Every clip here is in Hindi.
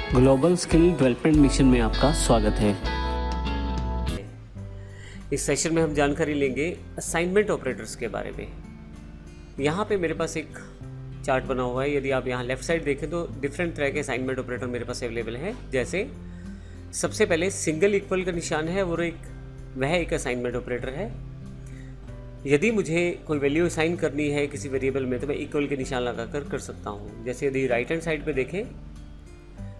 ग्लोबल स्किल डेवलपमेंट मिशन में आपका स्वागत है। इस सेशन में हम जानकारी लेंगे असाइनमेंट ऑपरेटर्स के बारे में। यहाँ पे मेरे पास एक चार्ट बना हुआ है। यदि आप यहाँ लेफ्ट साइड देखें तो डिफरेंट तरह के असाइनमेंट ऑपरेटर मेरे पास अवेलेबल है। जैसे सबसे पहले सिंगल इक्वल का निशान है, वह एक असाइनमेंट ऑपरेटर है। यदि मुझे कोई वैल्यू असाइन करनी है किसी वेरिएबल में तो मैं इक्वल के निशान लगाकर कर सकता हूँ। जैसे यदि राइट हैंड साइड पे देखें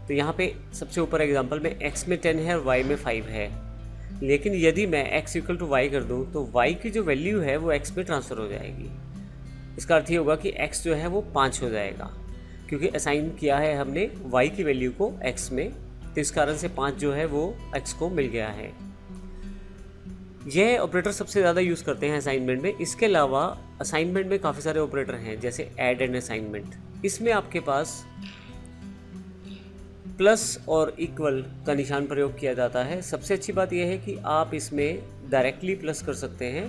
तो यहाँ पे सबसे ऊपर एग्जांपल में x में 10 है और y में 5 है। लेकिन यदि मैं x इक्वल टू y कर दूँ तो y की जो वैल्यू है वो x में ट्रांसफ़र हो जाएगी। इसका अर्थ ये होगा कि x जो है वो 5 हो जाएगा, क्योंकि असाइन किया है हमने y की वैल्यू को x में, तो इस कारण से 5 जो है वो x को मिल गया है। यह ऑपरेटर सबसे ज़्यादा यूज़ करते हैं असाइनमेंट में। इसके अलावा असाइनमेंट में काफ़ी सारे ऑपरेटर हैं, जैसे ऐड एंड असाइनमेंट। इसमें आपके पास प्लस और इक्वल का निशान प्रयोग किया जाता है। सबसे अच्छी बात यह है कि आप इसमें डायरेक्टली प्लस कर सकते हैं।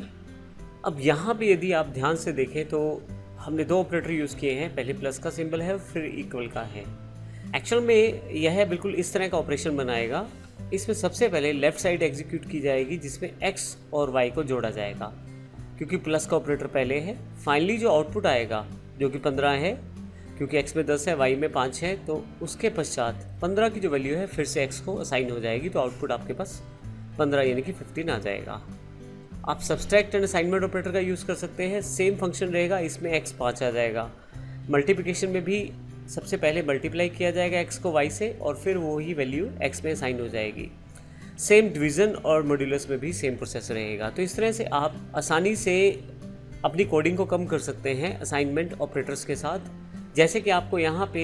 अब यहाँ पे यदि आप ध्यान से देखें तो हमने दो ऑपरेटर यूज़ किए हैं, पहले प्लस का सिंबल है फिर इक्वल का है। एक्चुअल में यह बिल्कुल इस तरह का ऑपरेशन बनाएगा। इसमें सबसे पहले लेफ़्ट साइड एग्जीक्यूट की जाएगी जिसमें x और y को जोड़ा जाएगा, क्योंकि प्लस का ऑपरेटर पहले है। फाइनली जो आउटपुट आएगा जो कि 15 है, क्योंकि x में 10 है y में 5 है, तो उसके पश्चात 15 की जो वैल्यू है फिर से x को असाइन हो जाएगी, तो आउटपुट आपके पास 15 यानी कि 15 आ जाएगा। आप सब्सट्रैक्ट एंड असाइनमेंट ऑपरेटर का यूज़ कर सकते हैं। सेम फंक्शन रहेगा, इसमें x 5 आ जाएगा। मल्टीप्लिकेशन में भी सबसे पहले मल्टीप्लाई किया जाएगा x को y से और फिर वही वैल्यू x में असाइन हो जाएगी। सेम डिवीज़न और मॉड्यूलस में भी सेम प्रोसेस रहेगा। तो इस तरह से आप आसानी से अपनी कोडिंग को कम कर सकते हैं असाइनमेंट ऑपरेटर्स के साथ। जैसे कि आपको यहाँ पे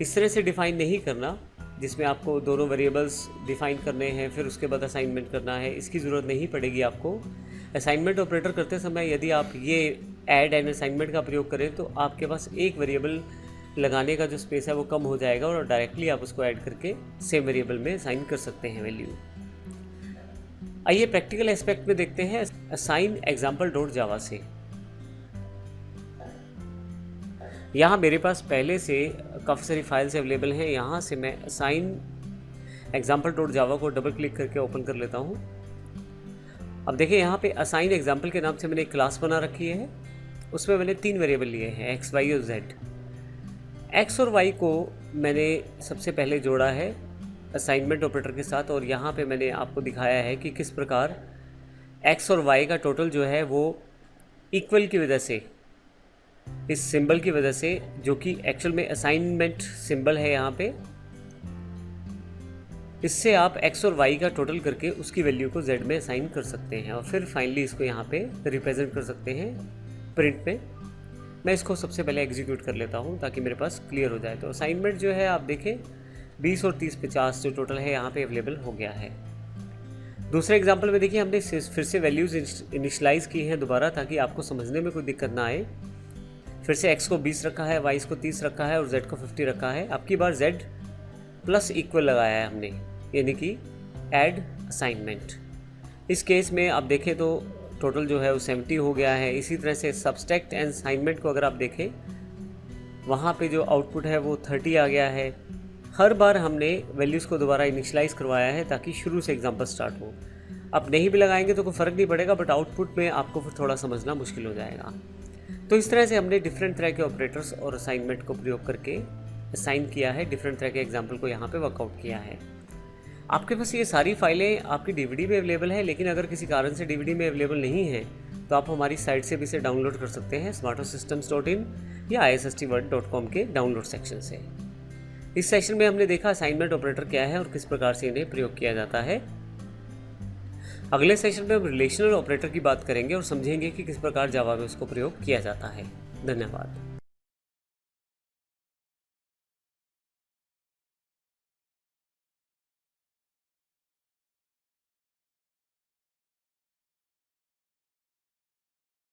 इस तरह से डिफ़ाइन नहीं करना, जिसमें आपको दोनों वेरिएबल्स डिफ़ाइन करने हैं फिर उसके बाद असाइनमेंट करना है, इसकी ज़रूरत नहीं पड़ेगी आपको। असाइनमेंट ऑपरेटर करते समय यदि आप ये ऐड एंड असाइनमेंट का प्रयोग करें तो आपके पास एक वेरिएबल लगाने का जो स्पेस है वो कम हो जाएगा और डायरेक्टली आप उसको ऐड करके सेम वेरिएबल में असाइन कर सकते हैं वैल्यू। आइए प्रैक्टिकल एस्पेक्ट में देखते हैं असाइन एग्जाम्पल डॉट जावा से। यहाँ मेरे पास पहले से काफ़ी सारी फाइल्स अवेलेबल हैं। यहाँ से मैं असाइन एग्जाम्पल डॉट जावा को डबल क्लिक करके ओपन कर लेता हूँ। अब देखिए यहाँ पे असाइन एग्जाम्पल के नाम से मैंने एक क्लास बना रखी है। उसमें मैंने 3 वेरिएबल लिए हैं, x, y और z। x और y को मैंने सबसे पहले जोड़ा है असाइनमेंट ऑपरेटर के साथ, और यहाँ पे मैंने आपको दिखाया है कि किस प्रकार x और y का टोटल जो है वो इक्वल की वजह से, इस सिंबल की वजह से, जो कि एक्चुअल में असाइनमेंट सिंबल है यहाँ पे, इससे आप x और y का टोटल करके उसकी वैल्यू को z में असाइन कर सकते हैं और फिर फाइनली इसको यहाँ पे रिप्रेजेंट कर सकते हैं प्रिंट में। मैं इसको सबसे पहले एग्जीक्यूट कर लेता हूँ ताकि मेरे पास क्लियर हो जाए। तो असाइनमेंट जो है आप देखें 20 और 30 50 जो टोटल है यहाँ पे अवेलेबल हो गया है। दूसरे एग्जाम्पल में देखिए हमने फिर से वैल्यूज़ इनिशलाइज़ की हैं दोबारा, ताकि आपको समझने में कोई दिक्कत ना आए। फिर से x को 20 रखा है, y को 30 रखा है और z को 50 रखा है। अब की बार z प्लस इक्वल लगाया है हमने, यानी कि ऐड असाइनमेंट। इस केस में आप देखें तो टोटल जो है वो 70 हो गया है। इसी तरह से सब्सट्रैक्ट एंड असाइनमेंट को अगर आप देखें, वहाँ पे जो आउटपुट है वो 30 आ गया है। हर बार हमने वैल्यूज़ को दोबारा इनिशलाइज़ करवाया है ताकि शुरू से एग्जाम्पल स्टार्ट हो। आप नहीं भी लगाएंगे तो कोई फ़र्क नहीं पड़ेगा, बट आउटपुट में आपको फिर थोड़ा समझना मुश्किल हो जाएगा। तो इस तरह से हमने डिफरेंट तरह के ऑपरेटर्स और असाइनमेंट को प्रयोग करके असाइन किया है, डिफरेंट तरह के एग्जाम्पल को यहाँ पे वर्कआउट किया है। आपके पास ये सारी फाइलें आपकी डीवीडी में अवेलेबल है, लेकिन अगर किसी कारण से डीवीडी में अवेलेबल नहीं है तो आप हमारी साइट से भी इसे डाउनलोड कर सकते हैं, smartosystems.in या isstword.com के डाउनलोड सेक्शन से। इस सेशन में हमने देखा असाइनमेंट ऑपरेटर क्या है और किस प्रकार से इन्हें प्रयोग किया जाता है। अगले सेशन में हम रिलेशनल ऑपरेटर की बात करेंगे और समझेंगे कि किस प्रकार जावा में उसको प्रयोग किया जाता है। धन्यवाद।